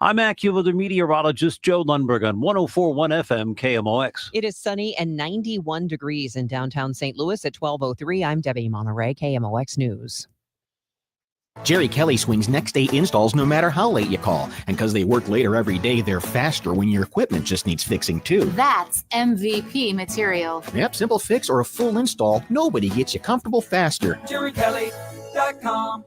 I'm AccuWeather meteorologist Joe Lundberg on 104.1 FM KMOX. It is sunny and 91 degrees in downtown St. Louis at 12:03. I'm Debbie Monterey, KMOX News. Jerry Kelly swings next-day installs no matter how late you call. And because they work later every day, they're faster when your equipment just needs fixing, too. That's MVP material. Yep, simple fix or a full install. Nobody gets you comfortable faster. JerryKelly.com.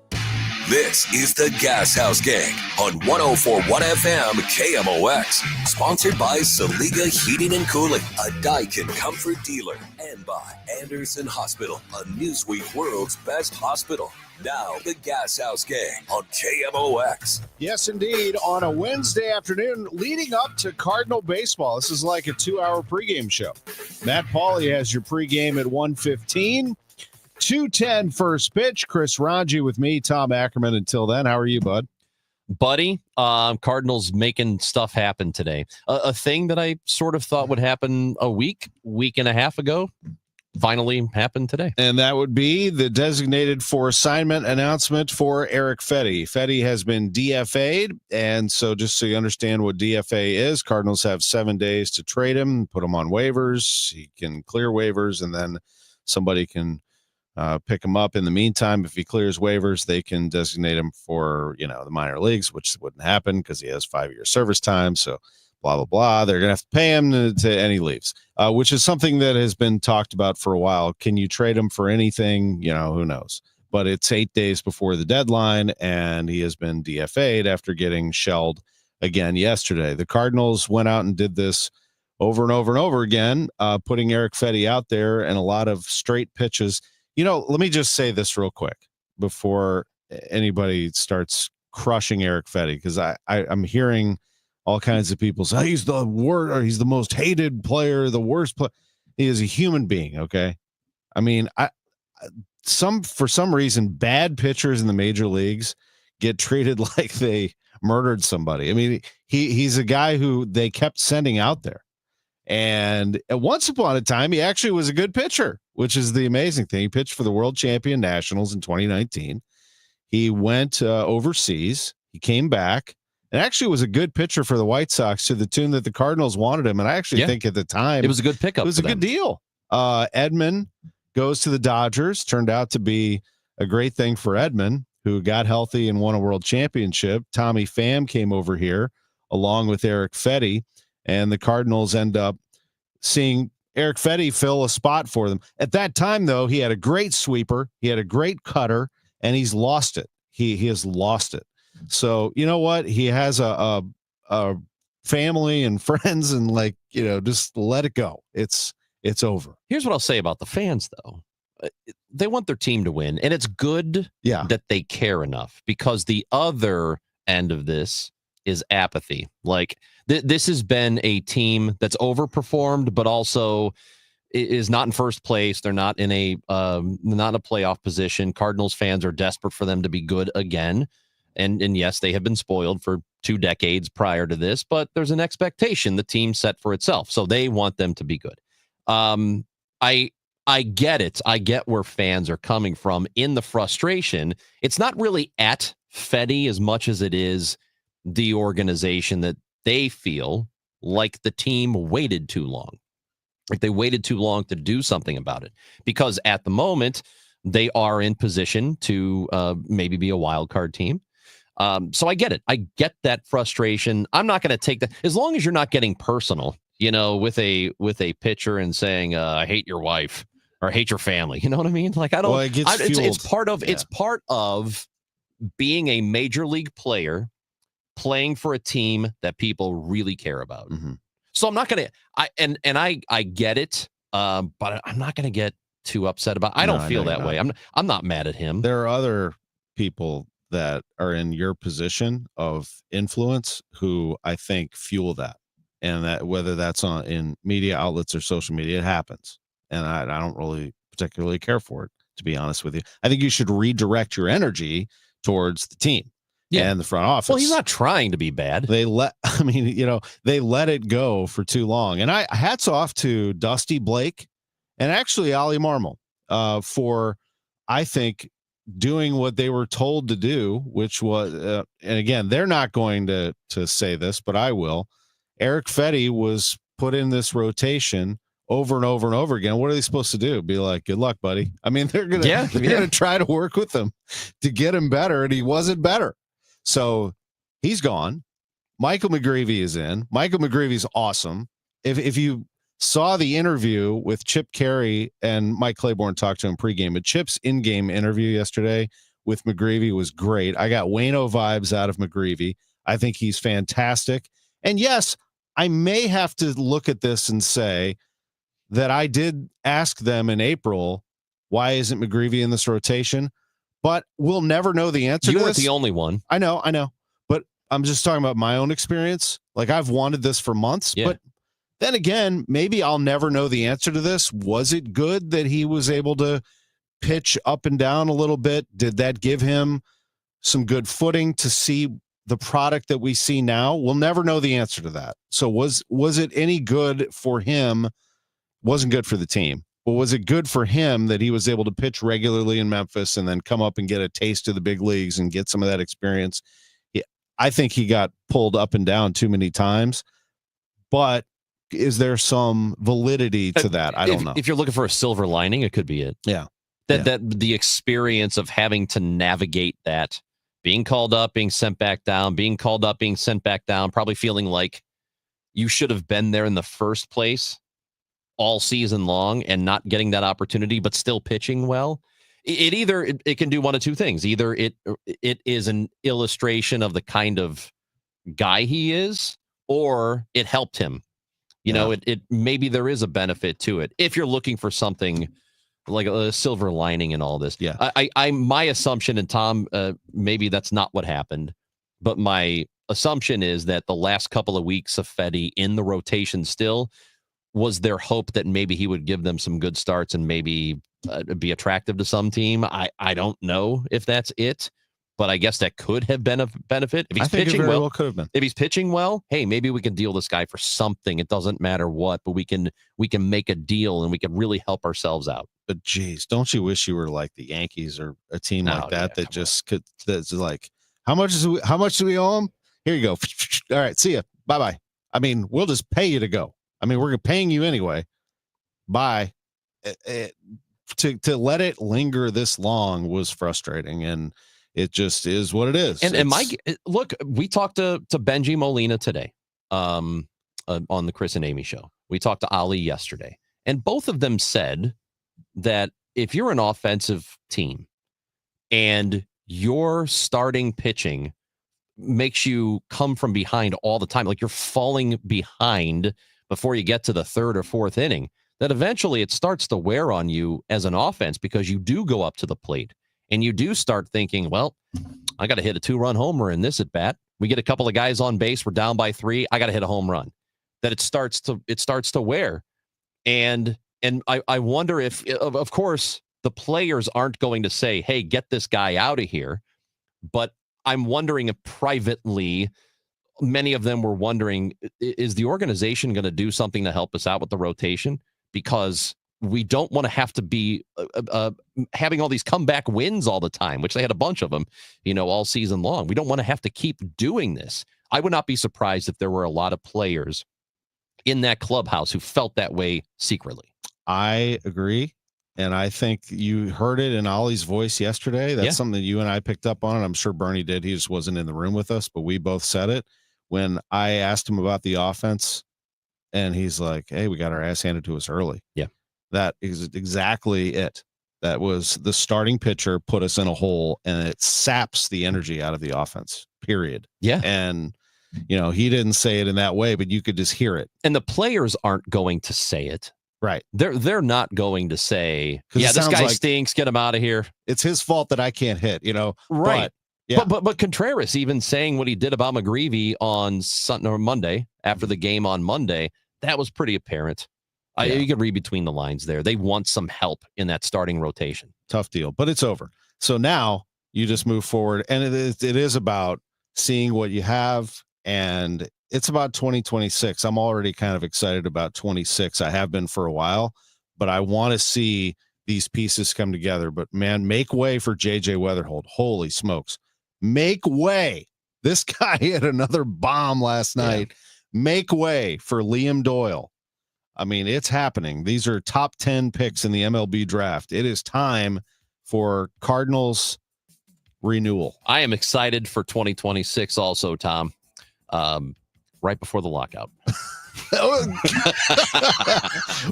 This is the Gashouse Gang on 104.1 FM KMOX. Sponsored by Saliga Heating and Cooling, a Daikin comfort dealer. And by Anderson Hospital, a Newsweek World's Best Hospital. Now, the Gashouse Gang on KMOX. Yes, indeed. On a Wednesday afternoon leading up to Cardinal baseball. This is like a 2-hour pregame show. Matt Pauley has your pregame at 1:15. 2:10 first pitch. Chris Ranji with me, Tom Ackerman. Until then, how are you, bud? Buddy, Cardinals making stuff happen today. A thing that I sort of thought would happen a week and a half ago finally happened today. And that would be the designated for assignment announcement for Eric Fedde. Fedde has been DFA'd, and so just so you understand what DFA is, Cardinals have 7 days to trade him, put him on waivers. He can clear waivers, and then somebody can pick him up. In the meantime, if he clears waivers, they can designate him for, the minor leagues, which wouldn't happen because he has 5-year service time. So blah, blah, blah. They're going to have to pay him and he leaves, which is something that has been talked about for a while. Can you trade him for anything? Who knows? But it's 8 days before the deadline, and he has been DFA'd after getting shelled again yesterday. The Cardinals went out and did this over and over and over again, putting Eric Fedde out there and a lot of straight pitches. Let me just say this real quick before anybody starts crushing Eric Fedde, because I'm hearing all kinds of people say he's the worst, or he's the most hated player, the worst player. He is a human being, okay? I mean, for some reason, bad pitchers in the major leagues get treated like they murdered somebody. I mean, he's a guy who they kept sending out there. And at once upon a time, he actually was a good pitcher, which is the amazing thing. He pitched for the world champion Nationals in 2019. He went overseas. He came back and actually was a good pitcher for the White Sox to the tune that the Cardinals wanted him. And I actually think at the time it was a good pickup. It was a good deal. Edman goes to the Dodgers. Turned out to be a great thing for Edman, who got healthy and won a world championship. Tommy Pham came over here along with Eric Fedde. And the Cardinals end up seeing Eric Fedde fill a spot for them. At that time, though, he had a great sweeper. He had a great cutter, and he's lost it. He has lost it. So, you know what? He has a family and friends, and just let it go. It's over. Here's what I'll say about the fans, though. They want their team to win, and it's good that they care enough, because the other end of this is apathy. This has been a team that's overperformed, but also is not in first place. They're not in a playoff position. Cardinals fans are desperate for them to be good again. And yes, they have been spoiled for 2 decades prior to this, but there's an expectation the team set for itself. So they want them to be good. I get it. I get where fans are coming from in the frustration. It's not really at Fedde as much as it is the organization, that they feel like the team waited too long. Like they waited too long to do something about it, because at the moment they are in position to maybe be a wild card team. So I get it. I get that frustration. I'm not going to take that, as long as you're not getting personal, with a pitcher and saying, I hate your wife or I hate your family. You know what I mean? Like, I don't, it's part of being a major league player, playing for a team that people really care about. Mm-hmm. So I'm not going to, I get it, but I'm not going to get too upset about it. I don't feel that way. I'm not mad at him. There are other people that are in your position of influence who I think fuel that. And that, whether that's in media outlets or social media, it happens. And I don't really particularly care for it, to be honest with you. I think you should redirect your energy towards the team. And the front office. Well, he's not trying to be bad. They let it go for too long. And hats off to Dusty Blake and actually Ollie Marmol for, I think, doing what they were told to do, which was, and again, they're not going to say this, but I will. Eric Fetty was put in this rotation over and over and over again. What are they supposed to do? Be like, good luck, buddy. I mean, they're gonna try to work with him to get him better, and he wasn't better. So he's gone. Michael McGreevy is in. Michael McGreevy's awesome. If you saw the interview with Chip Carey and Mike Claiborne talked to him pregame, but Chip's in-game interview yesterday with McGreevy was great. I got Wayno vibes out of McGreevy. I think he's fantastic. And yes, I may have to look at this and say that I did ask them in April, why isn't McGreevy in this rotation? But we'll never know the answer to this. You weren't the only one. I know. But I'm just talking about my own experience. Like, I've wanted this for months, but then again, maybe I'll never know the answer to this. Was it good that he was able to pitch up and down a little bit? Did that give him some good footing to see the product that we see now? We'll never know the answer to that. So was it any good for him? Wasn't good for the team. But was it good for him that he was able to pitch regularly in Memphis and then come up and get a taste of the big leagues and get some of that experience? I think he got pulled up and down too many times, but is there some validity to that? I don't know. If you're looking for a silver lining, it could be it. Yeah. That the experience of having to navigate that, being called up, being sent back down, being called up, being sent back down, probably feeling like you should have been there in the first place all season long and not getting that opportunity, but still pitching well. It can do one of two things. Either it is an illustration of the kind of guy he is, or it helped him. You know, it maybe there is a benefit to it if you're looking for something like a silver lining in all this. Yeah, I my assumption, and Tom, maybe that's not what happened, but my assumption is that the last couple of weeks of Fetty in the rotation still was their hope that maybe he would give them some good starts and maybe be attractive to some team. I don't know if that's it, but I guess that could have been a benefit. If he's pitching well, could have been. If he's pitching well, hey, maybe we can deal this guy for something. It doesn't matter what, but we can make a deal and we can really help ourselves out. But geez, don't you wish you were like the Yankees or a team like that that just could? That's like, how much do we owe them? Here you go. All right, see ya. Bye bye. I mean, we'll just pay you to go. I mean, we're paying you anyway. Bye. To let it linger this long was frustrating, and it just is what it is. And Mike, look, we talked to Benji Molina today on the Chris and Amy show. We talked to Ali yesterday, and both of them said that if you're an offensive team and your starting pitching makes you come from behind all the time, like you're falling behind before you get to the third or fourth inning, that eventually it starts to wear on you as an offense, because you do go up to the plate and you do start thinking, well, I got to hit a 2-run homer in this at bat. We get a couple of guys on base. We're down by 3. I got to hit a home run. That it starts to wear. And I wonder if, of course, the players aren't going to say, hey, get this guy out of here. But I'm wondering if privately, many of them were wondering, is the organization going to do something to help us out with the rotation? Because we don't want to have to be having all these comeback wins all the time, which they had a bunch of them, all season long. We don't want to have to keep doing this. I would not be surprised if there were a lot of players in that clubhouse who felt that way secretly. I agree. And I think you heard it in Ollie's voice yesterday. That's something that you and I picked up on, and I'm sure Bernie did. He just wasn't in the room with us, but we both said it when I asked him about the offense, and he's like, hey, we got our ass handed to us early. Yeah. That is exactly it. That was the starting pitcher put us in a hole, and it saps the energy out of the offense, period. Yeah. And, he didn't say it in that way, but you could just hear it. And the players aren't going to say it. Right. They're not going to say, yeah, this guy stinks, get him out of here. It's his fault that I can't hit, Right. But, But Contreras even saying what he did about McGreevy on Sunday or Monday after the game on Monday, that was pretty apparent. You can read between the lines there. They want some help in that starting rotation. Tough deal, but it's over. So now you just move forward, and it is about seeing what you have, and it's about 2026. I'm already kind of excited about 26. I have been for a while, but I want to see these pieces come together. But man, make way for JJ Weatherholt. Holy smokes. Make way. This guy hit another bomb last night. Make way for Liam Doyle. I mean, it's happening. These are top 10 picks in the MLB draft. It is time for Cardinals renewal. I am excited for 2026 also, Tom. Right before the lockout.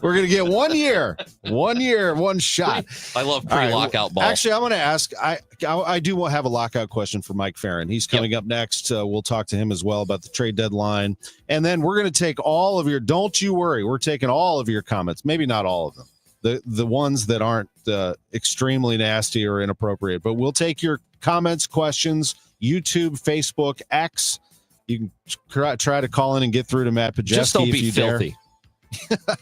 We're going to get 1 year, 1 year, one shot. I love pre-lockout ball. Actually, I'm going to ask, I do have a lockout question for Mike Farron. He's coming up next. We'll talk to him as well about the trade deadline. And then we're going to take all of your, don't you worry, we're taking all of your comments, maybe not all of them, the ones that aren't extremely nasty or inappropriate, but we'll take your comments, questions, YouTube, Facebook, X. You can try to call in and get through to Matt Pajeski. Just don't if be you filthy.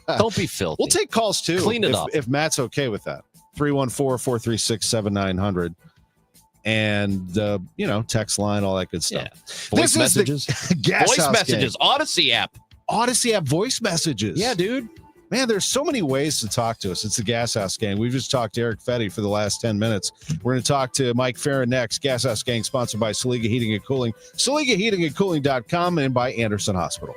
Don't be filthy. We'll take calls too. Clean it up. If Matt's okay with that. 314-436-7900. And, text line, all that good stuff. Yeah. Voice messages. Voice messages. Odyssey app. Odyssey app voice messages. Yeah, dude. Man, there's so many ways to talk to us. It's the Gashouse Gang. We've just talked to Eric Fetty for the last 10 minutes. We're going to talk to Mike Farron next. Gashouse Gang sponsored by Saliga Heating and Cooling, SaligaHeatingandCooling.com, and by Anderson Hospital.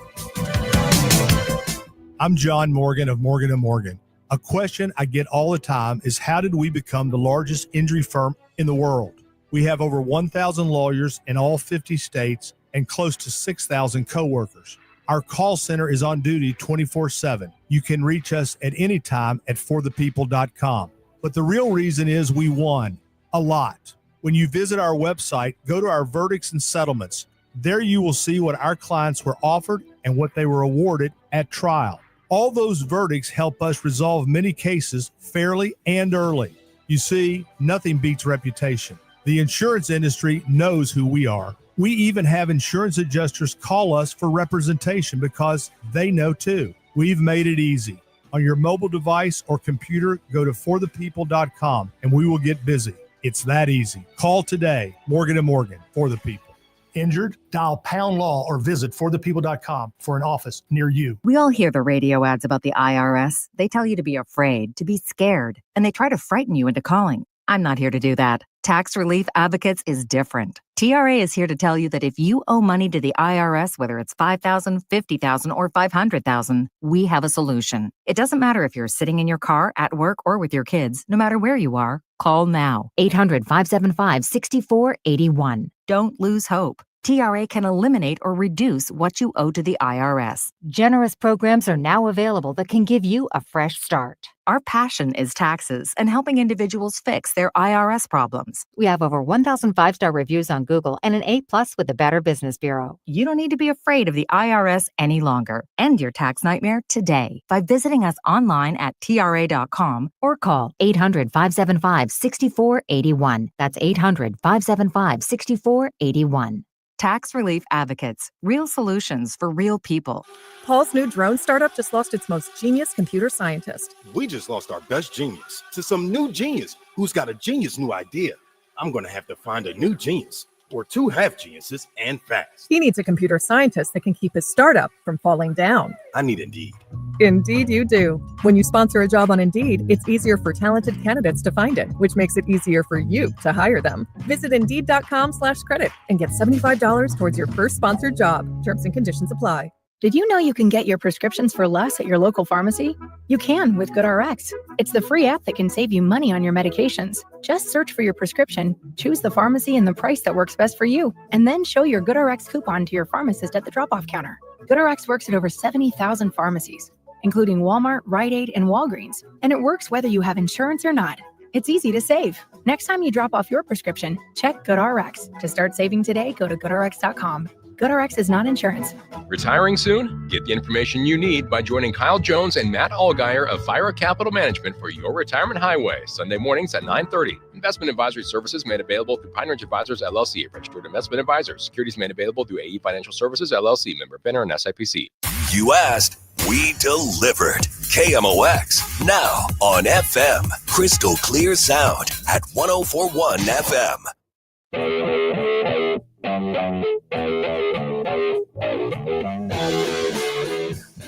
I'm John Morgan of Morgan & Morgan. A question I get all the time is, how did we become the largest injury firm in the world? We have over 1,000 lawyers in all 50 states and close to 6,000 coworkers. Our call center is on duty 24/7. You can reach us at any time at forthepeople.com. But the real reason is we won a lot. When you visit our website, go to our verdicts and settlements. There you will see what our clients were offered and what they were awarded at trial. All those verdicts help us resolve many cases fairly and early. You see, nothing beats reputation. The insurance industry knows who we are. We even have insurance adjusters call us for representation because they know too. We've made it easy. On your mobile device or computer, go to forthepeople.com and we will get busy. It's that easy. Call today. Morgan & Morgan, for the people. Injured? Dial pound law or visit forthepeople.com for an office near you. We all hear the radio ads about the IRS. They tell you to be afraid, to be scared, and they try to frighten you into calling. I'm not here to do that. Tax Relief Advocates is different. TRA is here to tell you that if you owe money to the IRS, whether it's $5,000, $50,000, or $500,000, we have a solution. It doesn't matter if you're sitting in your car, at work, or with your kids. No matter where you are, call now. 800-575-6481. Don't lose hope. TRA can eliminate or reduce what you owe to the IRS. Generous programs are now available that can give you a fresh start. Our passion is taxes and helping individuals fix their IRS problems. We have over 1,000 five-star reviews on Google and an A+ with the Better Business Bureau. You don't need to be afraid of the IRS any longer. End your tax nightmare today by visiting us online at TRA.com or call 800-575-6481. That's 800-575-6481. Tax Relief Advocates. Real solutions for real people. Paul's new drone startup just lost its most genius computer scientist. We just lost our best genius to some new genius who's got a genius new idea. I'm going to have to find a new genius or two half geniuses and fast. He needs a computer scientist that can keep his startup from falling down. I need Indeed. Indeed you do. When you sponsor a job on Indeed, it's easier for talented candidates to find it, which makes it easier for you to hire them. Visit Indeed.com/credit and get $75 towards your first sponsored job. Terms and conditions apply. Did you know you can get your prescriptions for less at your local pharmacy? You can with GoodRx. It's the free app that can save you money on your medications. Just search for your prescription, choose the pharmacy and the price that works best for you, and then show your GoodRx coupon to your pharmacist at the drop-off counter. GoodRx works at over 70,000 pharmacies, including Walmart, Rite Aid, and Walgreens, and it works whether you have insurance or not. It's easy to save. Next time you drop off your prescription, check GoodRx. To start saving today, go to GoodRx.com. GoodRx is not insurance. Retiring soon? Get the information you need by joining Kyle Jones and Matt Allgeier of Fire Capital Management for your retirement highway, Sunday mornings at 9:30. Investment advisory services made available through Pine Ridge Advisors, LLC, registered investment advisors. Securities made available through AE Financial Services, LLC, member FINRA and SIPC. You asked, we delivered. KMOX, now on FM. Crystal clear sound at 104.1 FM.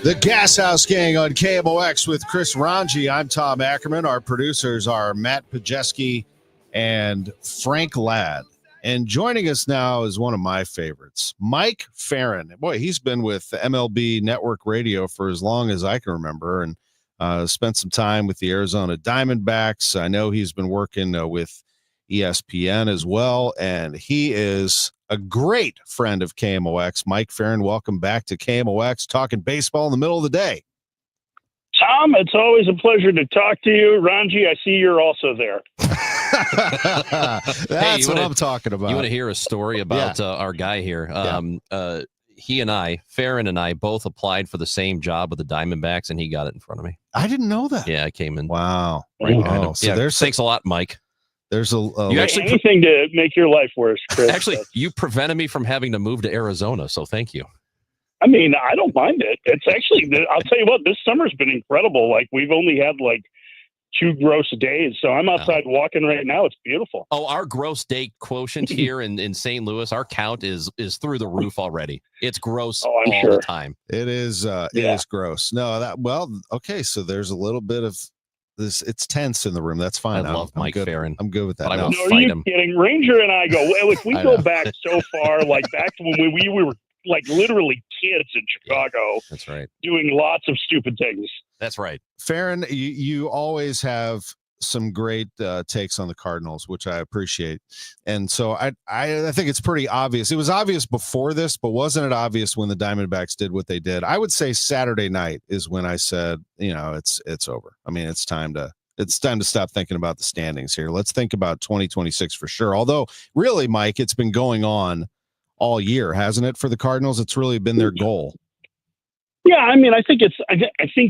The Gashouse Gang on KMOX with Chris Ranji. I'm Tom Ackerman. Our producers are Matt Pajeski and Frank Ladd. And joining us now is one of my favorites, Mike Farron. Boy, he's been with MLB Network Radio for as long as I can remember, and spent some time with the Arizona Diamondbacks. I know he's been working with ESPN as well, and he is a great friend of KMOX. Mike Farron, welcome back to KMOX, talking baseball in the middle of the day. Tom, it's always a pleasure to talk to you. Ranji, I see you're also there. That's what I'm talking about. You want to hear a story about our guy here? He and I, Farron and I, both applied for the same job with the Diamondbacks, and he got it in front of me. I didn't know that. Yeah, I came in. Wow. Right behind him. So Thanks a lot, Mike. There's You actually anything to make your life worse, Chris. Actually, you prevented me from having to move to Arizona, so thank you. I mean, I don't mind it. It's actually, I'll tell you what, this summer's been incredible. Like, we've only had 2 gross days, so I'm outside walking right now. It's beautiful. Oh, our gross day quotient here in St. Louis, our count is through the roof already. It's gross all the time. It is. It is gross. No, okay. So there's a little bit of this. It's tense in the room. That's fine. I love Mike Farron. I'm good with that. But I No, will are fight you him. kidding? Ranger and I go, well, if we go back so far, back to when we were literally kids in Chicago. That's right. Doing lots of stupid things. That's right. Farron, you always have some great takes on the Cardinals, which I appreciate. And so I think it's pretty obvious. It was obvious before this, but wasn't it obvious when the Diamondbacks did what they did? I would say Saturday night is when I said, it's over. I mean, it's time to stop thinking about the standings here. Let's think about 2026 for sure. Although really, Mike, it's been going on all year, hasn't it? For the Cardinals, it's really been their goal. Yeah, I mean, I think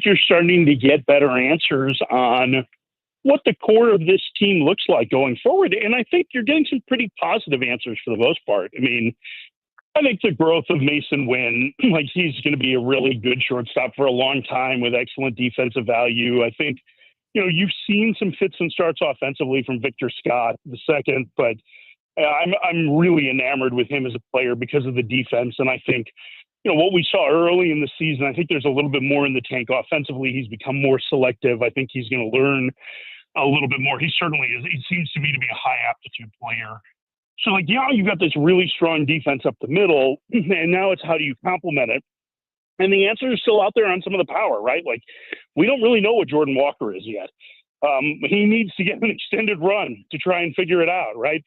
you're starting to get better answers on what the core of this team looks like going forward. And I think you're getting some pretty positive answers for the most part. I mean, I think the growth of Mason Wynn, he's going to be a really good shortstop for a long time with excellent defensive value. I think, you've seen some fits and starts offensively from Victor Scott II, but I'm really enamored with him as a player because of the defense. And I think, what we saw early in the season, I think there's a little bit more in the tank offensively. He's become more selective. I think he's going to learn a little bit more. He certainly is. He seems to me to be a high aptitude player. So you've got this really strong defense up the middle, and now it's how do you complement it? And the answer is still out there on some of the power, right? We don't really know what Jordan Walker is yet. He needs to get an extended run to try and figure it out, right?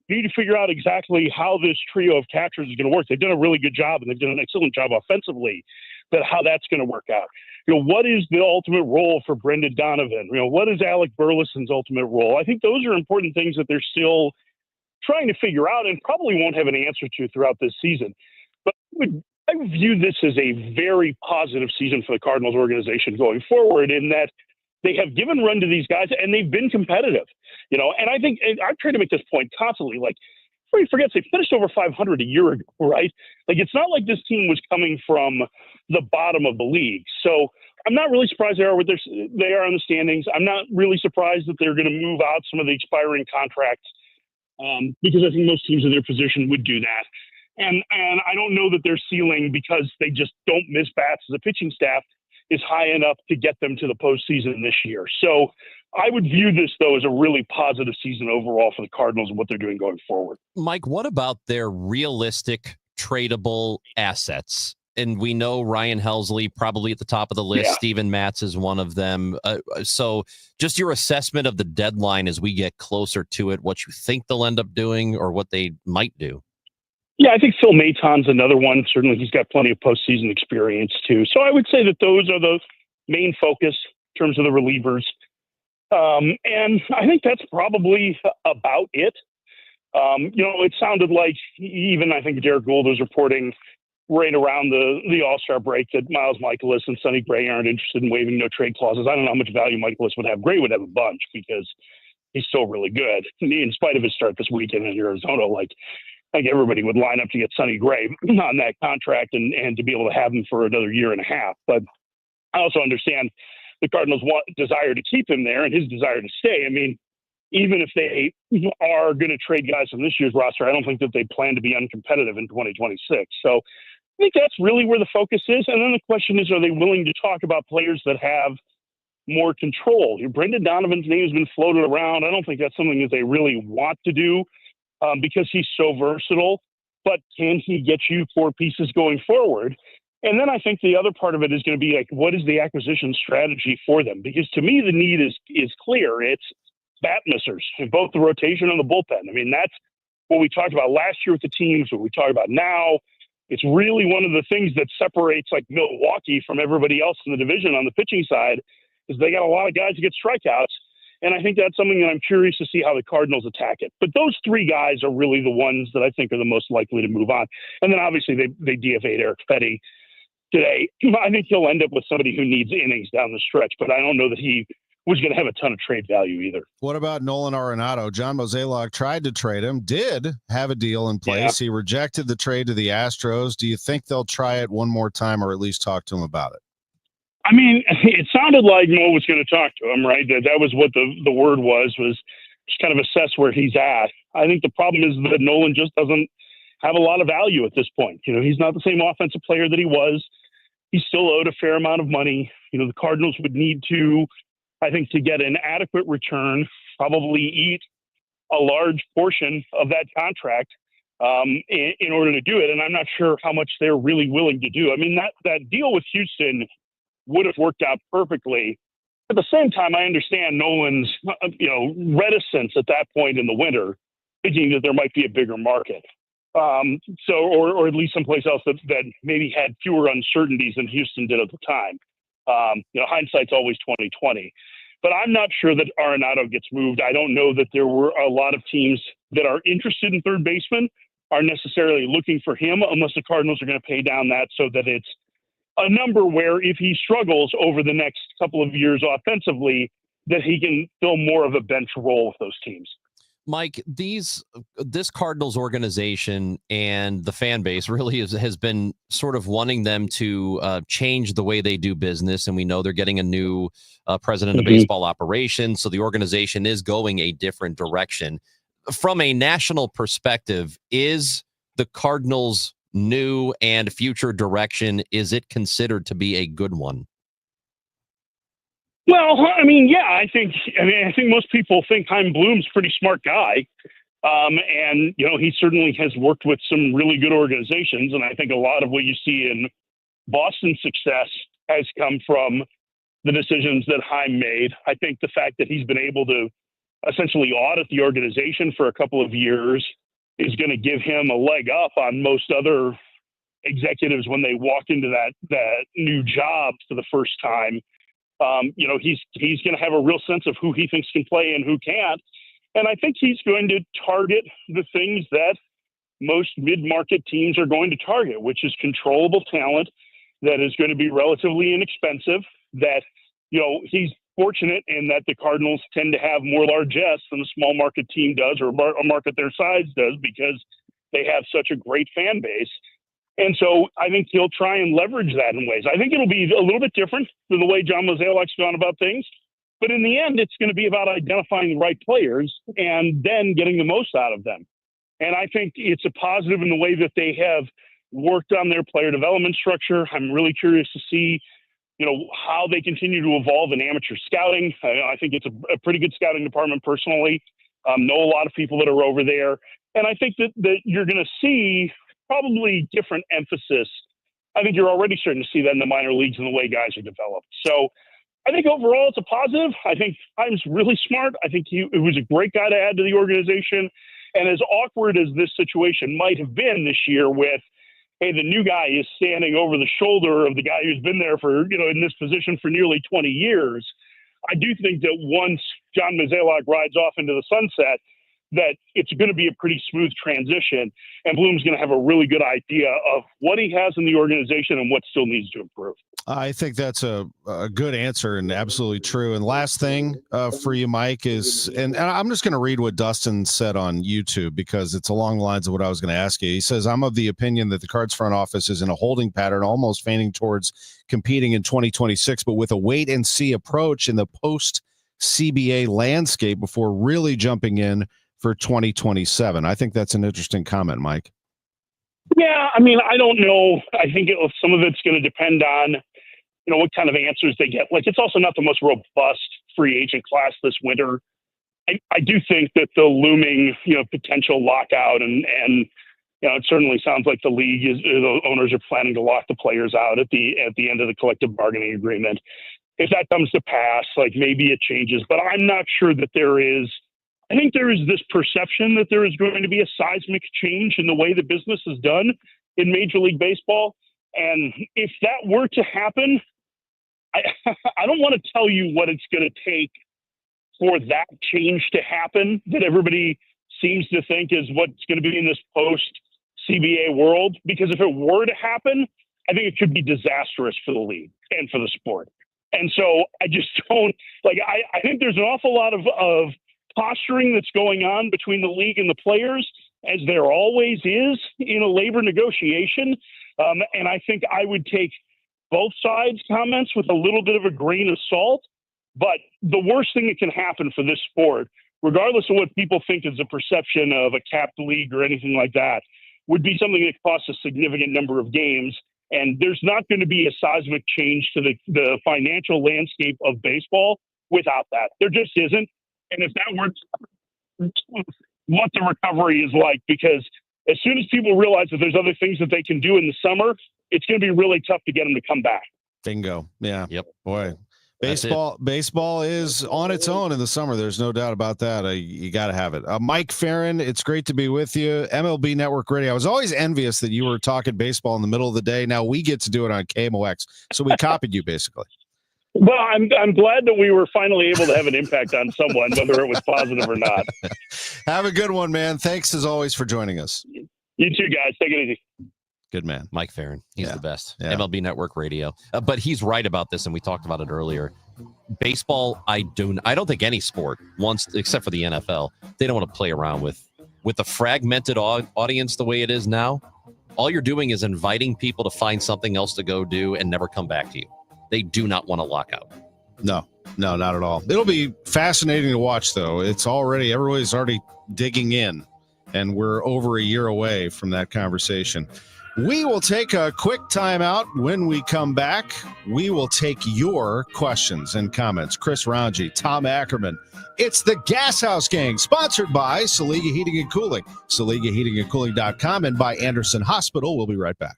You need to figure out exactly how this trio of catchers is going to work. They've done a really good job, and they've done an excellent job offensively, but how that's going to work out. What is the ultimate role for Brendan Donovan? What is Alec Burleson's ultimate role? I think those are important things that they're still trying to figure out and probably won't have an answer to throughout this season. But I view this as a very positive season for the Cardinals organization going forward, in that they have given run to these guys and they've been competitive, and I think I've tried to make this point constantly. Everybody forgets they finished over 500 a year ago, right? It's not like this team was coming from the bottom of the league. So I'm not really surprised they are in the standings. I'm not really surprised that they're going to move out some of the expiring contracts, because I think most teams in their position would do that. And I don't know that their ceiling, because they just don't miss bats as a pitching staff, is high enough to get them to the postseason this year. So I would view this, though, as a really positive season overall for the Cardinals and what they're doing going forward. Mike, what about their realistic tradable assets? And we know Ryan Helsley probably at the top of the list. Yeah. Steven Matz is one of them. So just your assessment of the deadline as we get closer to it, what you think they'll end up doing or what they might do. Yeah, I think Phil Maton's another one. Certainly he's got plenty of postseason experience too. So I would say that those are the main focus in terms of the relievers. And I think that's probably about it. It sounded like even I think Derek Gould was reporting right around the All-Star break that Miles Michaelis and Sonny Gray aren't interested in waiving no trade clauses. I don't know how much value Michaelis would have. Gray would have a bunch because he's still really good. In spite of his start this weekend in Arizona, I think everybody would line up to get Sonny Gray on that contract and to be able to have him for another year and a half. But I also understand the Cardinals' desire to keep him there and his desire to stay. I mean, even if they are going to trade guys from this year's roster, I don't think that they plan to be uncompetitive in 2026. So I think that's really where the focus is. And then the question is, are they willing to talk about players that have more control? Brendan Donovan's name has been floated around. I don't think that's something that they really want to do because he's so versatile. But can he get you 4 pieces going forward? And then I think the other part of it is going to be like, what is the acquisition strategy for them? Because to me, the need is clear. It's bat missers in both the rotation and the bullpen. I mean, that's what we talked about last year with the teams, what we talk about now. It's really one of the things that separates like Milwaukee from everybody else in the division on the pitching side is they got a lot of guys who get strikeouts. And I think that's something that I'm curious to see how the Cardinals attack it. But those 3 guys are really the ones that I think are the most likely to move on. And then obviously they DFA'd Eric Petty today. I think he'll end up with somebody who needs innings down the stretch, but I don't know that he was going to have a ton of trade value either. What about Nolan Arenado? John Mozeliak tried to trade him, did have a deal in place. Yeah. He rejected the trade to the Astros. Do you think they'll try it one more time or at least talk to him about it? I mean, it sounded like Mo was going to talk to him, right? That was what the word was just kind of assess where he's at. I think the problem is that Nolan just doesn't have a lot of value at this point. He's not the same offensive player that he was. He's still owed a fair amount of money. The Cardinals would need to, I think, to get an adequate return, probably eat a large portion of that contract in order to do it. And I'm not sure how much they're really willing to do. I mean, that deal with Houston would have worked out perfectly. At the same time, I understand Nolan's, reticence at that point in the winter, thinking that there might be a bigger market. Or at least someplace else that maybe had fewer uncertainties than Houston did at the time. Hindsight's always 20/20. But I'm not sure that Arenado gets moved. I don't know that there were a lot of teams that are interested in third baseman are necessarily looking for him unless the Cardinals are going to pay down that so that it's a number where if he struggles over the next couple of years offensively, that he can fill more of a bench role with those teams. Mike, this Cardinals organization and the fan base really has been sort of wanting them to change the way they do business. And we know they're getting a new president of baseball operations. So the organization is going a different direction. From a national perspective, is the Cardinals' new and future direction, is it considered to be a good one? Well, I mean, yeah, I think most people think Chaim Bloom's a pretty smart guy. And, he certainly has worked with some really good organizations. And I think a lot of what you see in Boston's success has come from the decisions that Chaim made. I think the fact that he's been able to essentially audit the organization for a couple of years is going to give him a leg up on most other executives when they walk into that new job for the first time. He's going to have a real sense of who he thinks can play and who can't. And I think he's going to target the things that most mid-market teams are going to target, which is controllable talent that is going to be relatively inexpensive, that, he's fortunate in that the Cardinals tend to have more largesse than a small market team does or a market their size does because they have such a great fan base. And so I think he'll try and leverage that in ways. I think it'll be a little bit different than the way John Mozeliak's gone about things. But in the end, it's going to be about identifying the right players and then getting the most out of them. And I think it's a positive in the way that they have worked on their player development structure. I'm really curious to see, how they continue to evolve in amateur scouting. I think it's a pretty good scouting department personally. Know a lot of people that are over there. And I think that you're going to see probably different emphasis. I think you're already starting to see that in the minor leagues and the way guys are developed. So I think overall it's a positive. I think Chaim's really smart. I think it was a great guy to add to the organization. And as awkward as this situation might have been this year with, hey, the new guy is standing over the shoulder of the guy who's been there for, in this position for nearly 20 years, I do think that once John Mozeliak rides off into the sunset, that it's going to be a pretty smooth transition, and Bloom's going to have a really good idea of what he has in the organization and what still needs to improve. I think that's a good answer and absolutely true. And last thing for you, Mike, is, and I'm just going to read what Dustin said on YouTube because it's along the lines of what I was going to ask you. He says, I'm of the opinion that the Cards front office is in a holding pattern, almost feigning towards competing in 2026, but with a wait and see approach in the post CBA landscape before really jumping in for 2027. I think that's an interesting comment, Mike. Yeah, I mean, I don't know. I think some of it's going to depend on, what kind of answers they get. Like, it's also not the most robust free agent class this winter. I do think that the looming, potential lockout and it certainly sounds like the owners are planning to lock the players out at the end of the collective bargaining agreement. If that comes to pass, like maybe it changes, but I'm not sure that there is. I think there is this perception that there is going to be a seismic change in the way the business is done in Major League Baseball. And if that were to happen, I don't want to tell you what it's going to take for that change to happen that everybody seems to think is what's going to be in this post CBA world. Because if it were to happen, I think it could be disastrous for the league and for the sport. And so I just don't I think there's an awful lot of posturing that's going on between the league and the players, as there always is in a labor negotiation. And I think I would take both sides' comments with a little bit of a grain of salt. But the worst thing that can happen for this sport, regardless of what people think is a perception of a capped league or anything like that, would be something that costs a significant number of games. And there's not going to be a seismic change to the financial landscape of baseball without that. There just isn't. And if that were what the recovery is like, because as soon as people realize that there's other things that they can do in the summer, it's going to be really tough to get them to come back. Bingo. Yeah. Yep. Boy. Baseball is on its own in the summer. There's no doubt about that. You got to have it. Mike Farron, it's great to be with you. MLB Network Radio. I was always envious that you were talking baseball in the middle of the day. Now we get to do it on KMOX. So we copied you basically. Well, I'm glad that we were finally able to have an impact on someone, whether it was positive or not. Have a good one, man. Thanks as always for joining us. You too, guys. Take it easy. Good man. Mike Farron. He's the best. Yeah. MLB Network Radio. But he's right about this, and we talked about it earlier. Baseball, I don't think any sport wants, except for the NFL, they don't want to play around with the fragmented audience the way it is now. All you're doing is inviting people to find something else to go do and never come back to you. They do not want to lock out. No, not at all. It'll be fascinating to watch, though. Everybody's already digging in, and we're over a year away from that conversation. We will take a quick time out. When we come back, we will take your questions and comments. Chris Ranji, Tom Ackerman. It's the Gashouse Gang, sponsored by Saliga Heating and Cooling, SaligaHeatingandCooling.com, and by Anderson Hospital. We'll be right back.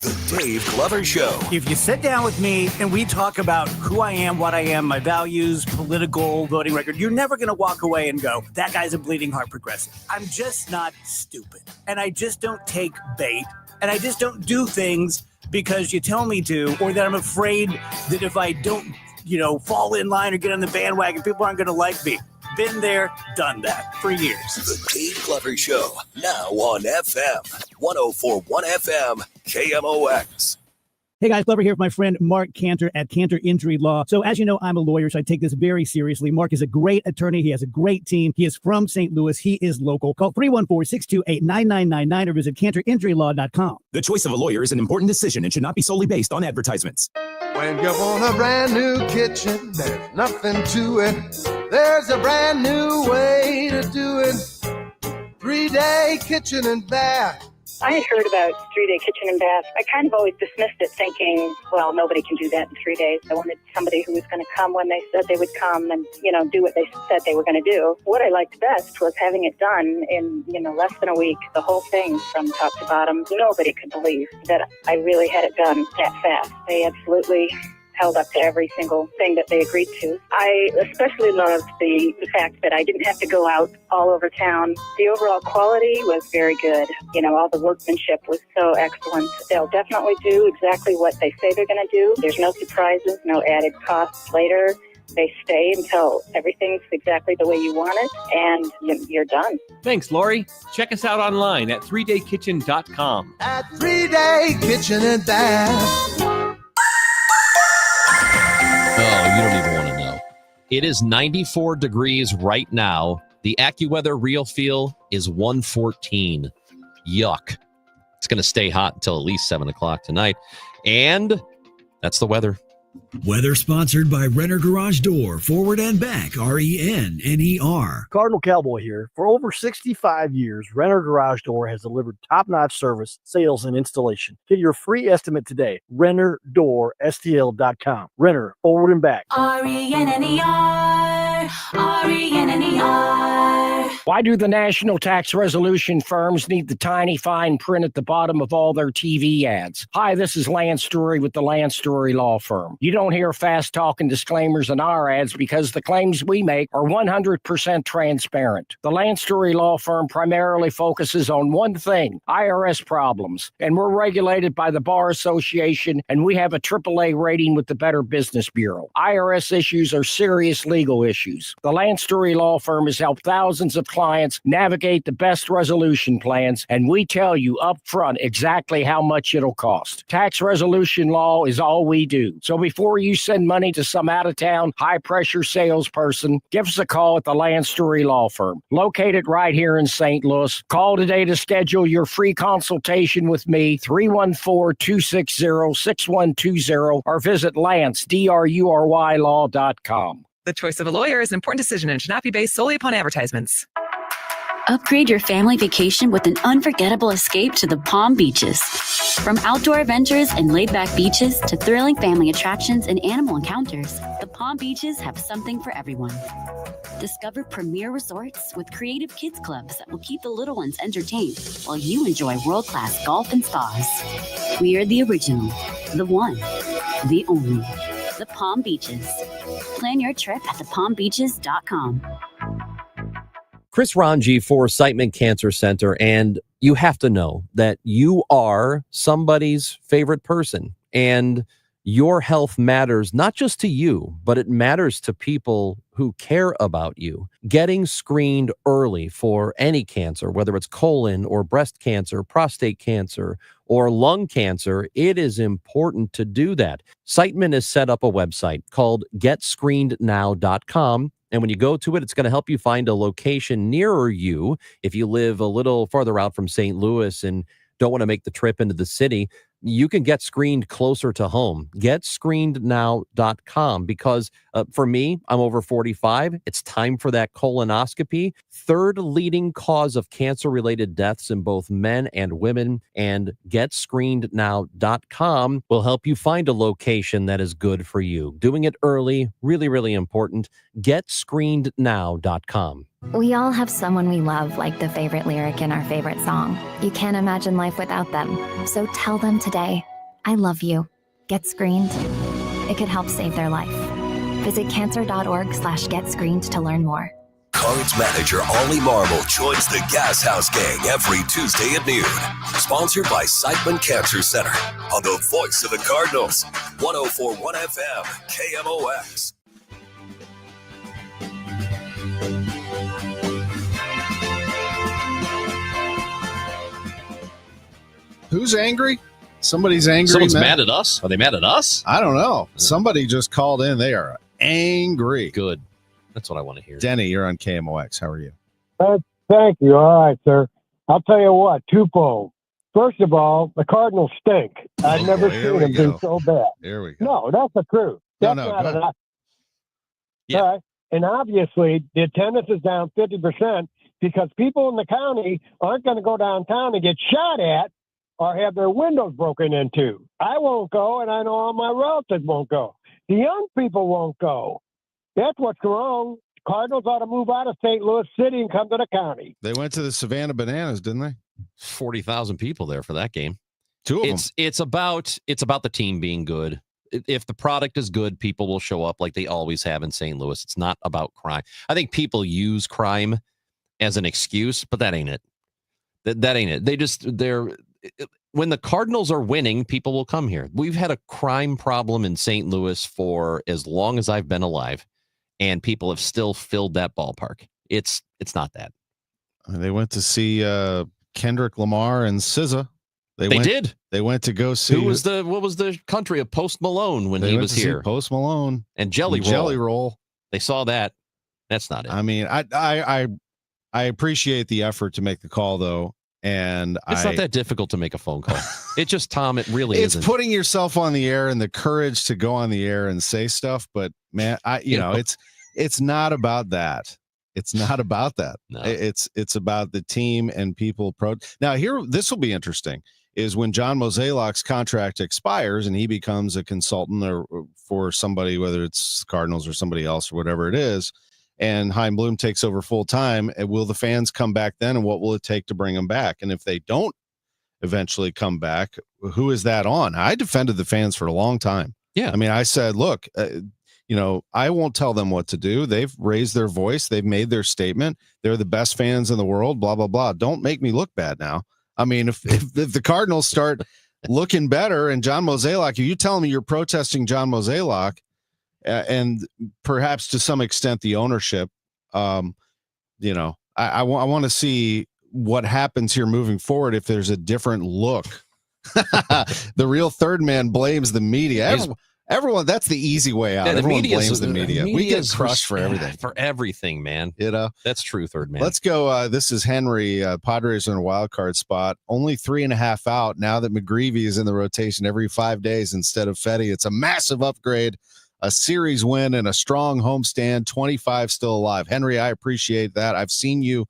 The Dave Glover Show. If you sit down with me and we talk about who I am, what I am, my values, political, voting record, you're never going to walk away and go, that guy's a bleeding heart progressive. I'm just not stupid. And I just don't take bait. And I just don't do things because you tell me to, or that I'm afraid that if I don't, fall in line or get on the bandwagon, people aren't going to like me. Been there, done that for years. The Dave Glover Show, now on FM 104.1 FM KMOX. Hey guys, Glover here with my friend Mark Cantor at Cantor Injury Law. So as you know, I'm a lawyer, so I take this very seriously. Mark is a great attorney. He has a great team. He is from St. Louis. He is local. Call 314-628-9999 or visit CantorInjuryLaw.com. The choice of a lawyer is an important decision and should not be solely based on advertisements. When you want a brand new kitchen, there's nothing to it. There's a brand new way to do it. 3-day kitchen and bath. I had heard about 3-day kitchen and bath. I kind of always dismissed it thinking, well, nobody can do that in 3 days. I wanted somebody who was going to come when they said they would come and, do what they said they were going to do. What I liked best was having it done in, less than a week, the whole thing from top to bottom. Nobody could believe that I really had it done that fast. They absolutely held up to every single thing that they agreed to. I especially loved the fact that I didn't have to go out all over town. The overall quality was very good. All the workmanship was so excellent. They'll definitely do exactly what they say they're going to do. There's no surprises, no added costs later. They stay until everything's exactly the way you want it, and you're done. Thanks, Lori. Check us out online at 3daykitchen.com. At 3-day kitchen and bath. Oh, you don't even want to know. It is 94 degrees right now. The AccuWeather Real Feel is 114. Yuck. It's going to stay hot until at least 7 o'clock tonight. And that's the weather. Weather sponsored by Renner Garage Door, forward and back, RENNER. Cardinal Cowboy here. For over 65 years, Renner Garage Door has delivered top-notch service, sales, and installation. Get your free estimate today. RennerDoorSTL.com. Renner, forward and back. RENNER. RENNER. Why do the national tax resolution firms need the tiny fine print at the bottom of all their TV ads? Hi, this is Lance Drury with the Lance Drury Law Firm. You don't hear fast-talking disclaimers in our ads because the claims we make are 100% transparent. The Lance Drury Law Firm primarily focuses on one thing, IRS problems, and we're regulated by the Bar Association, and we have a AAA rating with the Better Business Bureau. IRS issues are serious legal issues. The Lance Drury Law Firm has helped thousands of clients navigate the best resolution plans, and we tell you up front exactly how much it'll cost. Tax resolution law is all we do. So before you send money to some out-of-town, high-pressure salesperson, give us a call at the Lance Drury Law Firm, located right here in St. Louis. Call today to schedule your free consultation with me, 314-260-6120, or visit LanceDruryLaw.com. The choice of a lawyer is an important decision and should not be based solely upon advertisements. Upgrade your family vacation with an unforgettable escape to the Palm Beaches. From outdoor adventures and laid-back beaches to thrilling family attractions and animal encounters, the Palm Beaches have something for everyone. Discover premier resorts with creative kids clubs that will keep the little ones entertained while you enjoy world-class golf and spas. We are the original, the one, the only, the Palm Beaches. Plan your trip at thepalmbeaches.com. Chris Ranji for Siteman Cancer Center, and you have to know that you are somebody's favorite person, and your health matters not just to you, but it matters to people who care about you. Getting screened early for any cancer, whether it's colon or breast cancer, prostate cancer, or lung cancer, it is important to do that. Siteman has set up a website called GetScreenedNow.com. And when you go to it, it's going to help you find a location nearer you. If you live a little farther out from St. Louis and don't want to make the trip into the city, you can get screened closer to home. GetScreenedNow.com, because for me, I'm over 45. It's time for that colonoscopy. Third leading cause of cancer-related deaths in both men and women. And GetScreenedNow.com will help you find a location that is good for you. Doing it early, really, really important. GetScreenedNow.com. We all have someone we love, like the favorite lyric in our favorite song. You can't imagine life without them. So tell them today, I love you. Get screened. It could help save their life. Visit cancer.org/getscreened to learn more. Cards manager Ollie Marble joins the Gashouse Gang every Tuesday at noon. Sponsored by Siteman Cancer Center on the voice of the Cardinals, 104.1 FM, KMOX. Who's angry? Somebody's angry. Someone's mad at us? Are they mad at us? I don't know. Somebody just called in. They are angry. Good. That's what I want to hear. Denny, you're on KMOX. How are you? Thank you. All right, sir. I'll tell you what, twofold. First of all, the Cardinals stink. I've never seen them be so bad. Here we go. No, that's the truth. That's No, not go an, Yeah. All right. And obviously, the attendance is down 50% because people in the county aren't going to go downtown and get shot at or have their windows broken into. I won't go, and I know all my relatives won't go. The young people won't go. That's what's wrong. Cardinals ought to move out of St. Louis City and come to the county. They went to the Savannah Bananas, didn't they? 40,000 people there for that game. Two of them. It's about the team being good. If the product is good, people will show up like they always have in St. Louis. It's not about crime. I think people use crime as an excuse, but that ain't it. That ain't it. When the Cardinals are winning, people will come here. We've had a crime problem in St. Louis for as long as I've been alive, and people have still filled that ballpark. It's not that. They went to see Kendrick Lamar and SZA. They did. They went to go see. What was the country of Post Malone when he was here? Post Malone and Jelly Roll. Jelly Roll. They saw that. That's not it. I mean, I appreciate the effort to make the call, though. And it's not that difficult to make a phone call. It just, Tom, it really it's isn't. putting yourself on the air and the courage to go on the air and say stuff. But man, it's not about that. It's not about that. No. It's about the team and people. Now here, this will be interesting. Is when John Mozeliak's contract expires and he becomes a consultant or for somebody, whether it's Cardinals or somebody else or whatever it is, and Chaim Bloom takes over full time, will the fans come back then, and what will it take to bring them back? And if they don't eventually come back, who is that on? I defended the fans for a long time. Yeah. I mean, I said, look, I won't tell them what to do. They've raised their voice. They've made their statement. They're the best fans in the world, blah, blah, blah. Don't make me look bad now. I mean, if the Cardinals start looking better and John Mozeliak, if you tell me you're protesting John Mozeliak and perhaps to some extent the ownership, I want to see what happens here moving forward if there's a different look. The real third man blames the media. Everyone, that's the easy way out. Yeah, Everyone blames the media. We get crushed for everything. For everything, man. That's true, third man. Let's go. This is Henry. Padres are in a wild card spot. Only 3.5 out now that McGreevy is in the rotation every 5 days instead of Fetty. It's a massive upgrade, a series win, and a strong homestand. 25 still alive. Henry, I appreciate that. I've seen you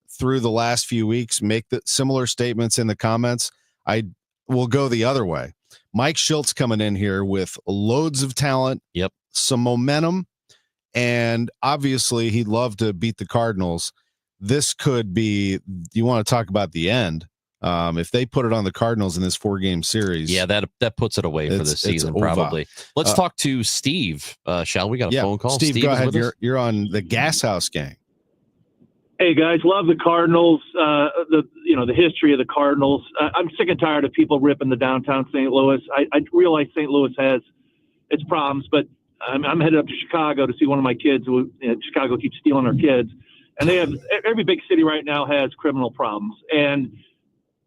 through the last few weeks make similar statements in the comments. I will go the other way. Mike Schultz coming in here with loads of talent, some momentum, and obviously he'd love to beat the Cardinals. This could be, you want to talk about the end. If they put it on the Cardinals in this 4-game series. Yeah, that puts it away for this season, probably. Let's talk to Steve. Shall we? Got a phone call? Steve, go ahead. You're on the Gashouse Gang. Hey guys, love the Cardinals. The history of the Cardinals. I'm sick and tired of people ripping the downtown St. Louis. I realize St. Louis has its problems, but I'm headed up to Chicago to see one of my kids. Chicago keeps stealing our kids, and they have every big city right now has criminal problems. And